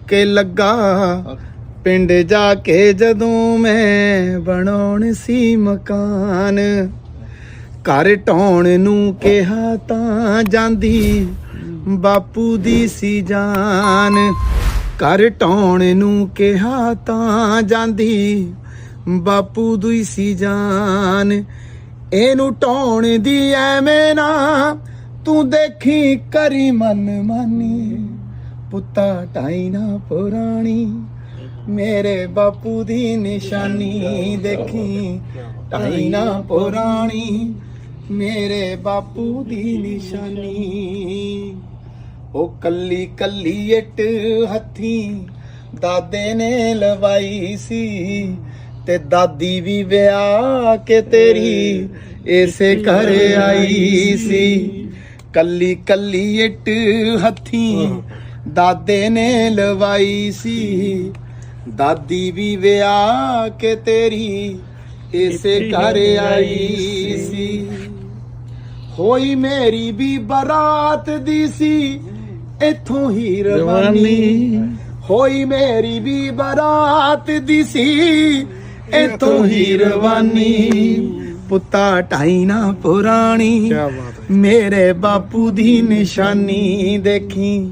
ਕੇ ਲੱਗਾ ਪਿੰਡ ਜਾ ਕੇ ਜਦੋਂ ਮੈਂ ਬਣਾਉਣ ਸੀ ਮਕਾਨ, ਘਰ ਢਾਉਣ ਨੂੰ ਕਿਹਾ ਤਾਂ ਜਾਂਦੀ ਬਾਪੂ ਦੀ ਸੀ ਜਾਨ, ਘਰ ਢਾਉਣ ਨੂੰ ਕਿਹਾ ਤਾਂ ਜਾਂਦੀ ਬਾਪੂ ਦੀ ਸੀ ਜਾਨ। ਇਹਨੂੰ ਢਾਉਣ ਦੀ ਐਵੇਂ ਨਾ ਤੂੰ ਦੇਖੀ ਕਰੀ ਮਨ ਮਾਨੀ, ਪੁੱਤਾ ਢਾਈ ਨਾ ਪੁਰਾਣੀ ਮੇਰੇ ਬਾਪੂ ਦੀ ਨਿਸ਼ਾਨੀ, ਦੇਖੀ ਢਾਈ ਨਾ ਪੁਰਾਣੀ ਮੇਰੇ ਬਾਪੂ ਦੀ ਨਿਸ਼ਾਨੀ। ਉਹ ਕੱਲੀ ਕੱਲੀ ਇੱਟ ਹੱਥੀਂ ਦਾਦੇ ਨੇ ਲਵਾਈ ਸੀ, ਤੇ ਦਾਦੀ ਵੀ ਵਿਆਹ ਕੇ ਤੇਰੀ ਇਸੇ ਘਰ ਆਈ ਸੀ। ਕੱਲੀ ਕੱਲੀ ਇੱਟ ਹੱਥੀਂ ਦਾਦੇ ਨੇ ਲਵਾਈ ਸੀ, ਦਾਦੀ ਵੀ ਵਿਆਹ ਕੇ ਤੇਰੀ ਇਸੇ ਘਰ ਆਈ ਸੀ। ਹੋਈ ਮੇਰੀ ਵੀ ਬਰਾਤ ਦੀ ਸੀ ਇਥੋਂ ਹੀ ਰਵਾਨੀ, ਹੋਈ ਮੇਰੀ ਵੀ ਬਰਾਤ ਦੀ ਸੀ ਇਥੋਂ ਹੀ ਰਵਾਨੀ, ਪੁੱਤਾ ਢਾਈ ਨਾ ਪੁਰਾਣੀ ਮੇਰੇ ਬਾਪੂ ਦੀ ਨਿਸ਼ਾਨੀ, ਦੇਖੀ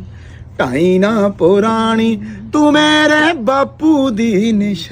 ਢਾਈ ਨਾ ਪੁਰਾਣੀ ਤੂੰ ਮੇਰੇ ਬਾਪੂ ਦੀ ਨਿਸ਼ਾਨੀ।